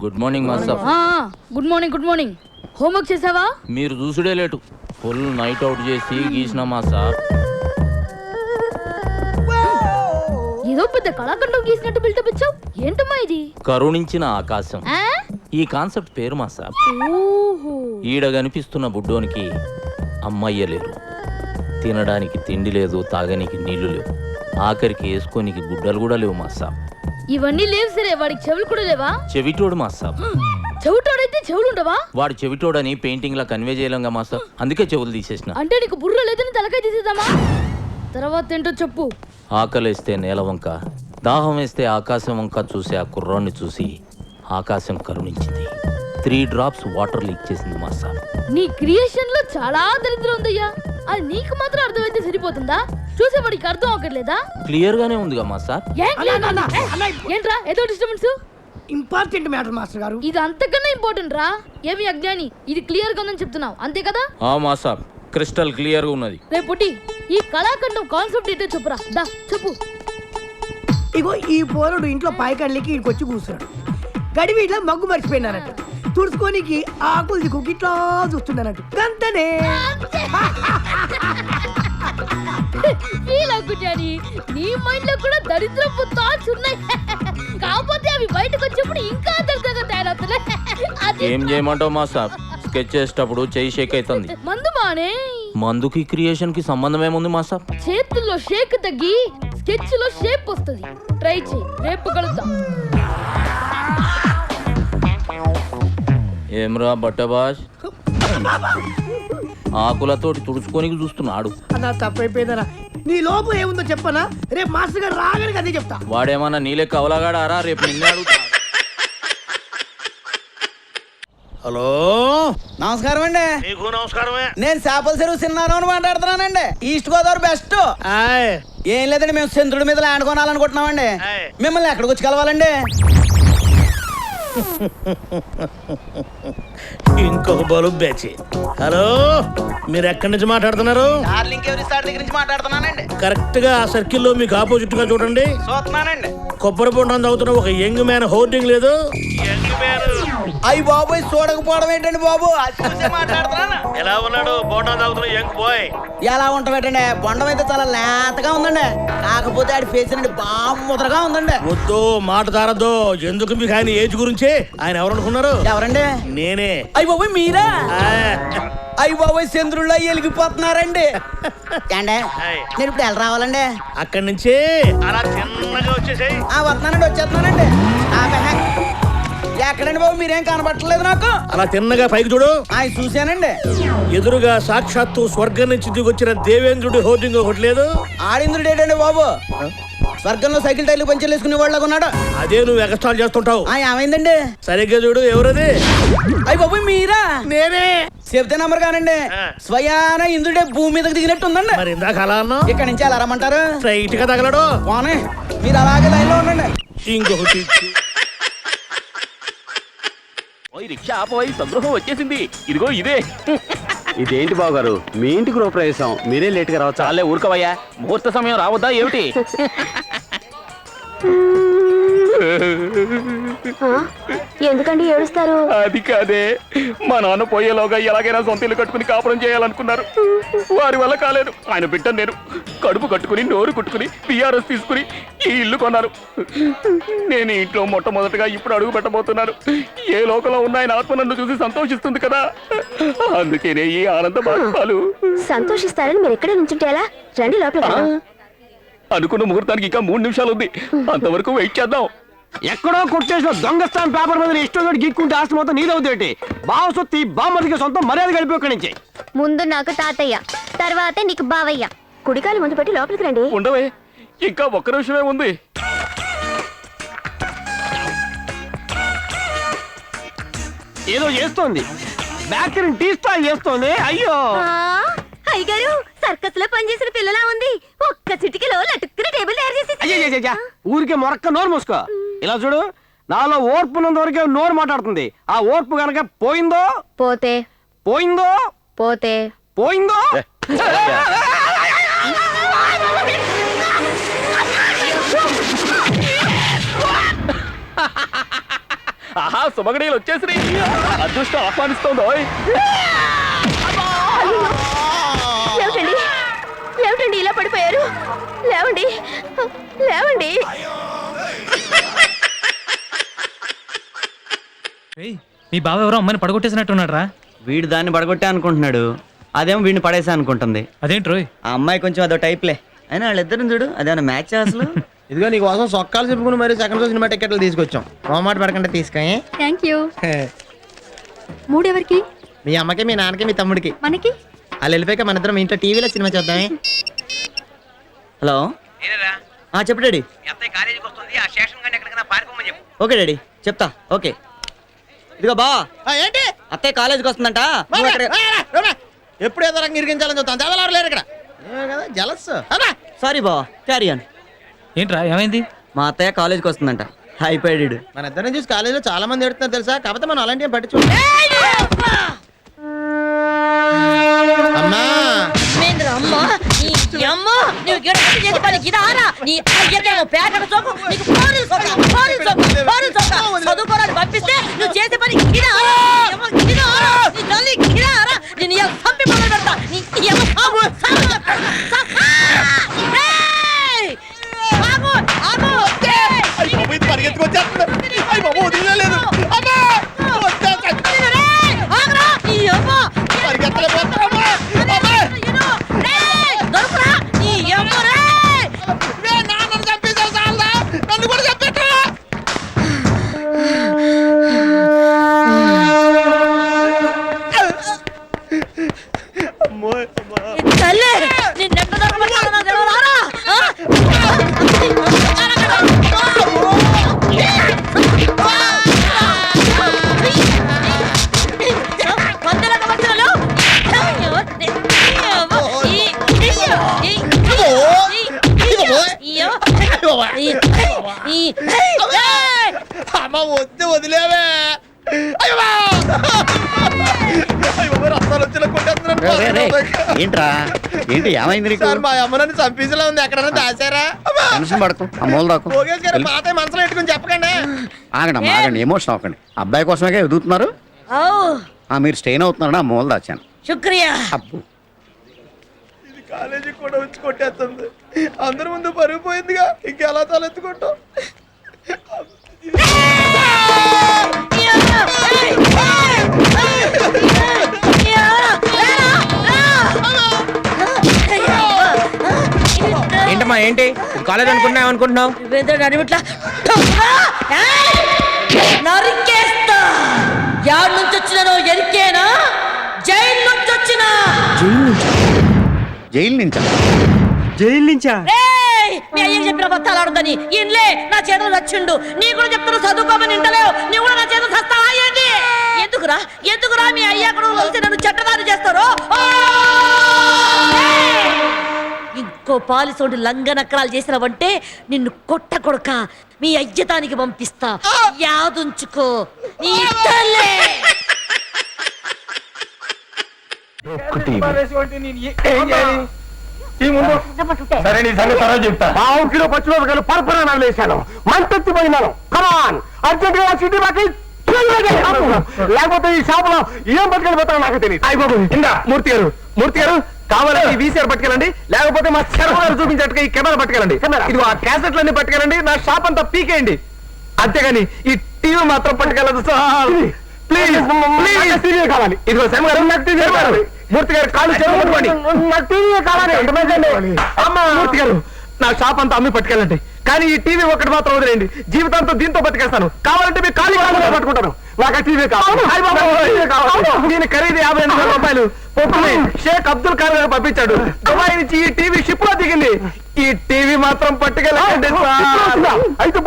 Good morning master. Good morning good morning. Homework చేసావా? మీరు చూసుడే late. Full night out చేసి గీసిన మాస్టర్. ఏదో పెద్ద కళాఖండం గీసినట్టు బిల్డప్ ఇచ్చావు. ఏంటమ్మా ఇది? కరుణించిన ఆకాశం ఆ? ఈ కాన్సెప్ట్ పేరు మాస్టర్. ఓహో. ఈడ కనిపిస్తున్న బుడ్డోనికి అమ్మయ్య లేరు, తినడానికి తిండి లేదు, తాగనికి నీళ్లు లేవు, ఆఖరికి వేసుకోనికి గుడ్డలు కూడా లేవు మాస్టర్. ఇవన్నీ లేవు సరే, వాడికి చెవులు కూడా లేవా? చెవిటోడు మాస్టర్. చెవిటోడైతే చెవులు ఉండవా? వాడు చెవిటోడని పెయింటింగ్ లా కన్వే చేయలేంగా మాస్టర్, అందుకే చెవులు తీసేసిన. అంటే నీకు బుర్ర లేదని తలకాయ తీసేద్దామా? తర్వాత ఏంటో చెప్పు. ఆకలేస్తే నేల వంక, దాహం వేస్తే ఆకాశం వంక చూసి ఆ కుర్రాన్ని చూసి ఆకాశం కరుణించింది. 3 drops వాటర్ లీక్ చేసింది మాస్టర్. నీ క్రియేషన్ లో చాలా దరిద్రం ఉందయ్యా. అది నీకు మాత్రం అర్థమైతే సరిపోతుందా? చూసేవాడికి అర్థం అవ్వట్లేదా? క్లియర్ గానే ఉందిగా మాస్టర్. ఏంట్రా ఏదో డిస్టర్బెన్స్? ఇంపార్టెంట్ మ్యాటర్ మాస్టర్ గారు. ఇది అంతకన్నా ఇంపార్టెంట్ రా. ఏమి అజ్ఞాని, ఇది క్లియర్ గా ఉందని చెప్తున్నావు అంతే కదా? మాస్టర్ క్రిస్టల్ క్లియర్ గా ఉన్నది. రేపు పుట్టి ఈ కళాఖండం కాన్సెప్ట్ ఏంటో చెప్పురా. దా చెప్పు. ఇగో ఈ పోరుడు ఇంట్లో పాయకళ్ళకి ఇక్కడికి వచ్చి కూర్చున్నాడు. గడివి ఇట్లా మగ్గు మర్చిపోయినారట. తుడుచుకోనికి ఆకులు దిక్కు ఇట్లా చూస్తున్నానట్టు గంతనే. ఫీల్ అవ్వకుని నీ మైండ్ లో కూడా దరిద్రపు థాట్స్ ఉన్నాయి. కాకపోతే అవి బయటకు వచ్చినప్పుడు ఇంకా దరిద్రంగా తయారవుతున్నాయి. ఏం చేయమంటావు మాస్టర్? స్కెచ్ చేసేటప్పుడు చెయ్యి షేక్ అవుతుంది. మందు మానే. మందుకి క్రియేషన్ కి సంబంధం ఏముంది మాస్టర్? చేతుల్లో షేక్ తగ్గి స్కెచ్ లో షేప్ వస్తుంది. ట్రై చేయి, రేపు కలుద్దాం. ఏమ్రా బట్టబాష్, ఆకులతోటి తుడుచుకోనికి చూస్తున్నాడు. అన్నా తప్పైపోయిందనా. నీ లోపల ఏముందో చెప్పనా? రేపు మాస్టర్ గారు రాగానే అదే చెప్తా. వాడేమన్నా నీలే కవలగాడారా? రేపు నిన్నే అడుగుతా. హలో, నమస్కారం అండి. నీకు నమస్కారమే. నేను చేపల చెరువు సిన్నాను అని మాట్లాడుతున్నానండి. East Godavari best. ఏం లేదండి, మేము చంద్రుడి మీద ల్యాండ్ కొనాలనుకుంటున్నామండి. మిమ్మల్ని ఎక్కడికి వచ్చి కలవాలండి? ఇంకొక బలుబ్ బ్యాచ్. హలో, మీరు ఎక్కడి నుంచి మాట్లాడుతున్నారు? డార్లింగ్ ఎవరి సార్ దగ్గర నుంచి మాట్లాడుతున్నానండి. కరెక్ట్ గా ఆ సర్కిల్ లో మీకు ఆపోజిట్ గా చూడండి. చూస్తున్నానండి. కొబ్బరి బొండం తాగుతున్న ఒక యంగ్ మ్యాన్ హోర్డింగ్ లేదు. అయ్యి బాబోయ్, చూడకపోవడం ఏంటండి బాబు? అది చూసే మాట్లాడుతున్నాను. ఎలా ఉన్నాడు బొండం తాగుతున్న యంగ్ బాయ్? ఎలా ఉంటామేటండి, బొండం అయితే చాలా లేతగా ఉందండి. కాకపోతే ఆడి ఫేస్ అండి బాగా ముద్రగా ఉందండి. వద్దు, మాట తారద్దు. ఎందుకు మీకు ఆయన ఏజ్ గురించి? ఆయన ఎవరు అనుకున్నారు? ఎవరండి? నేనే. అయ్యి బాబోయ్ మీరా? ఆ, అయ్యి బాబోయ్, చంద్రుల్లో వెలిగిపోతున్నారండి. ఏండే నేను ఇప్పుడు ఎలా రావాలండి? అక్కడి నుంచి అలా చిన్నగా వచ్చేసాయి. వస్తున్నానండి, వచ్చేస్తున్నానండి. ఎక్కడండి బాబు, మీరేం కనబట్టలేదు నాకు. అలా తిన్నగా పైకి చూడు. చూశానండి. ఎదురుగా సాక్షాత్తు స్వర్గం నుంచి దిగొచ్చిన దేవేంద్రుడి హోర్డింగ్ ఒకటి లేదు. ఆడింద్రుడు ఏంటండి బాబు? స్వర్గంలో సైకిల్ టైర్లు పంచర్లు వేసుకునే వాళ్ళగా ఉన్నాడు. అదే నువ్వు ఎగస్ట్రాల్ చేస్తుంటావు. ఏమైందండి? సరిగ్గా చూడు, ఎవరది? అయ్యి బాబు మీరా? నేనే. చెప్తే నంబర్ కానండి. స్వయాన ఇంద్రుడే భూమి మీదకి దిగినట్టు ఉందండి. మరి ఇందాక అలా అన్నా. ఇక్కడ నుంచి ఎలా రమ్మంటారు? స్ట్రైట్ గా తగలడు. పోనీ మీరు అలాగే లైన్ లో ఉండండి. ఇంకొకటి రిక్షా ఆపవై, సంద్రోహం వచ్చేసింది. ఇదిగో ఇదే. ఇదేంటి బాబు గారు, మీ ఇంటి గృహప్రవేశం, మీరే లేట్ గా రావచ్చు. చాలే ఊరుకోవయ్యా, ముహూర్త సమయం రావద్దా ఏమిటి? ఎందుకండి ఏడుస్తారు? అది కాదే, మా నాన్న పోయేలోగా ఎలాగైనా సొంత ఇల్లు కట్టుకుని కాపురం చేయాలనుకున్నారు. వారి వల్ల కాలేదు. ఆయన బిడ్డ నేను కడుపు కట్టుకుని నోరు కుట్టుకుని పిఆర్ఎస్ తీసుకుని ఈ ఇల్లు కొన్నారు. నేను ఈ ఇంట్లో మొట్టమొదటిగా ఇప్పుడు అడుగు పెట్టబోతున్నాను. ఏ లోకంలో ఉన్న ఆయన ఆత్మ నన్ను చూసి సంతోషిస్తుంది కదా, అందుకేనే ఈ ఆనంద బాష్పాలు. సంతోషిస్తారని మీరు ఎక్కడే నుంచుంటే ఎలా? రండి లోపల. అనుకున్న ముహూర్తానికి ఇంకా 3 నిమిషాలు ఉంది, అంతవరకు వెయిట్ చేద్దాం. ఎక్కడో కొట్టేసిన దొంగస్థానం పేపర్ మీద ఇష్టం గీక్కుంటే ఆస్తి మొత్తం నీదవుతేటి. బావ సొత్తి బామ్మదికి సొంతం మర్యాద గడిపి ఇక్కడి నుంచి. ముందు నాకు తాతయ్య, తర్వాత నీకు బావయ్య. కుడికాలు ముందు పెట్టి లోపలికి రండి. ఉండవే, ఇంకా 1 నిమిషమే ఉంది. ఏదో చేస్తోంది, బేకరీ టీ స్టాల్ చేస్తోంది. అయ్యో అయ్యగారు, సర్కస్ లో పనిచేసిన పిల్లలా ఉంది. ఒక్క చిటికలో లటుక్కున టేబుల్ తయారు చేసి. అయ్యా, ఊరికే మొరక్క నోరు మూసుకో. ఇలా చూడు, నాలో ఓర్పున్నంత వరకే నోరు మాట్లాడుతుంది. ఆ ఓర్పు గనక పోయిందో పోతే పోయిందో పోతే పోయిందో. ఆహా సుమగడీలు వచ్చేసి అదృష్టం ఆహ్వానిస్తోందో. ఏమిటండి ఏమిటండి ఇలా పడిపోయారు? లేవండి లేవండి. మీ బావ ఎవరో అమ్మని పడగొట్టేసినట్టున్నాడు రా. వీడు దాన్ని పడగొట్టే అనుకుంటున్నాడు, అదేమో వీడిని పడేసా అనుకుంటుంది. అదేంటి రోయ్? ఆ అమ్మాయి కొంచెం అదో టైప్లే, అయినా వాళ్ళిద్దరిని చూడు అదేమన్నా మ్యాచ్ అసలు. ఇదిగో నీ కోసం సొక్కాలు చెప్పుకుని మరి సెకండ్ షో సినిమా టికెట్లు తీసుకొచ్చాం. మాట పడకుండా తీసుకొని. Thank you. మూడెవరికి? మీ అమ్మకి, మీ నాన్నకి, మీ తమ్ముడికి. మనకి వాళ్ళు వెళ్ళిపోయాక మన ఇద్దరం ఇంట్లో టీవీలో సినిమా చూద్దామే. హలో చెప్పు డాడీ. ఓకే డాడీ చెప్తా. ఓకే ఇదిగో బా ఏంటి అత్తయ్య కాలేజీకి వస్తుందంట. ఎప్పుడు ఏదో రకంగా ఇరికించాలని చూస్తాను. చదవలేరు లేరు ఇక్కడ కదా జలస్. సారీ బా, క్యారీ ఆన్. ఏంట్రా ఏమైంది? మా అత్తయ్య కాలేజీకి వస్తుందంట. అయిపోయాడు. మన ఇద్దరిని చూసి కాలేజీలో చాలా మంది ఎడుతున్నారు తెలుసా, కాకపోతే మనం అలాంటి ఏం పట్టించు. అమ్మా చదువుకోవడానికి పంపిస్తే నువ్వు చేసే పని పంపి మొదలు పెడతా. అమ్మ వద్దు వదిలేవే. ఏంట్రా ఏంటి ఏమైంది? సార్ మా అమ్మని చంపేసేలా ఉంది, ఎక్కడైనా దాచారా? టెన్షన్ పడకు, అమ్మోలు దాకు. భోగేష్ గారు పాత మనసులో పెట్టుకుని చెప్పకండి. ఆగండి ఆగండి, ఎమోషన్ అవ్వకండి. అబ్బాయి కోసమే ఎదుగుతున్నారు. మీరు స్టెయిన్ అవుతున్నారని ఆ మూల దాచాను. శుక్రియా. అబ్బు ఇది కాలేజీకి కూడా వచ్చి కొట్టేస్తుంది. అందరి ముందు పరుగు పోయిందిగా, ఇంకెలా తలెత్తుకుంటాం. ఏంటమ్మా ఏంటి కాలేజ్ అనుకున్నావు అనుకుంటున్నావు? నరికేస్తా. యాడ్ నుంచి వచ్చినానో ఎరికేనా? జైలు నుంచి వచ్చినా. జైలు నుంచా? జైలు నుంచా? మీ అయ్యకి చెప్పిన బత్తాలు ఆడుదని ఇన్లే నా చేతులు చచ్చిండు. నీ కూడా చెప్తాను చదువుకోమని ఇంటలేవు. నీ కూడా నా చేతులు చస్తావా ఏంటి? ఎందుకురా మీ అయ్య కూడా కలిసి నన్ను చెట్టదారి చేస్తారు. ఇంకో పాలిసోడు లంగనక్కరాలు చేసినవంటే నిన్ను కొట్ట కొడక మీ అయ్యతానికి పంపిస్తా. యాదుంచుకో. నీ తల్లే. సరే నీ సంగతి తర్వాత చెప్తా. 1/2 కిలో పచ్చిమిరపకాయలు పరపరా వేసాను, మంటెత్తిపోయినాను. కమాన్ అర్జెంట్ గా సిటీ బాకి లేకపోతే ఈ షాపులో ఏం పట్టుకెళ్ళిపోతారో నాకు తెలియదు. అయిపోయి ఇందా మూర్తి గారు కావాలంటే వీసీఆర్ పట్టుకెళ్ళండి, లేకపోతే మా శర్మగారు చూపించట్టుగా ఈ కెమెరా పట్టుకెళ్ళండి. ఇది ఆ క్యాసెట్లన్నీ పట్టుకెళ్ళండి, నా షాప్ అంతా పీకేయండి. అంతేగాని ఈ టీవీ మాత్రం పట్టుకెళ్ళదు సార్. ప్లీజ్ టీవీ కావాలి. ఇదిగో శర్మగారు నాకు టీవీ కావాలి. మూర్తి గారు కాళ్ళు చెరువుకోండి, నాకు టీవీ కావాలి. మూర్తి గారు నా షాప్ అంతా అమ్మి పట్టుకెళ్ళండి, కానీ ఈ టీవీ ఒకటి మాత్రం వదిలేండి. జీవితాంతో దీంతో బతికేస్తాను. కావాలంటే మీకు ఖాళీ పట్టుకుంటాను. నాకు టీవీ కావాలి. దీని ఖరీదు 52,000 రూపాయలు. పొప్పుని షేక్ అబ్దుల్ ఖాన్ గారు పంపించాడు. దుబాయ్ నుంచి ఈ టీవీ షిప్ లో దిగింది. ఈ టీవీ మాత్రం పట్టుకెళ్ళండి. అయితే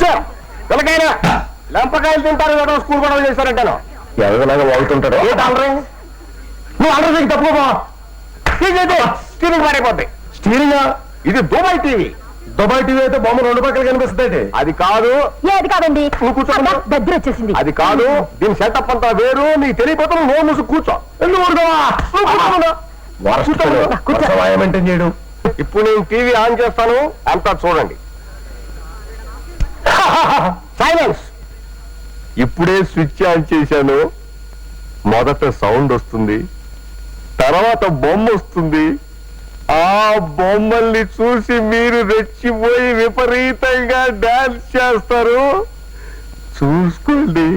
సార్ పిల్లకైనా లంపకాయలు తింటారు కదా, స్కూల్ గొడవ చేశారంటాను. ఎవరిలాగా వాగుతుంటారు. నువ్వు అందరూ తప్పుకో. స్టీరింగ్ మారిపోద్ది. స్టీరింగ్ ఇది దుబాయ్ టీవీ. దుబాయ్ టీవీ అయితే బొమ్మ రెండు పక్కలు కనిపిస్తుంది. అది కాదు. ఏది కాదండి, నువ్వు కూర్చో. దగ్గర వచ్చేసింది. అది కాదు, దీని సెటప్ అంతా వేరు. నీకు తెలియపోతే నువ్వు మూసు కూర్చో. మెయింటైన్ చేయడం. ఇప్పుడు నేను టీవీ ఆన్ చేస్తాను, అంతా చూడండి. సైలెన్స్. ఇప్పుడే స్విచ్ ఆన్ చేశాను. మొదట సౌండ్ వస్తుంది, తర్వాత బొమ్మ వస్తుంది. ఆ బొమ్మల్ని చూసి మీరు రెచ్చిపోయి విపరీతంగా డాన్స్ చేస్తారు. చూసుకోండి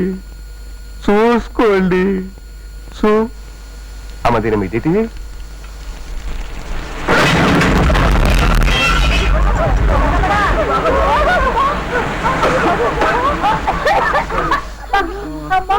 చూసుకోండి. అమ్మ దీని మీ టీవీ. అమ్మా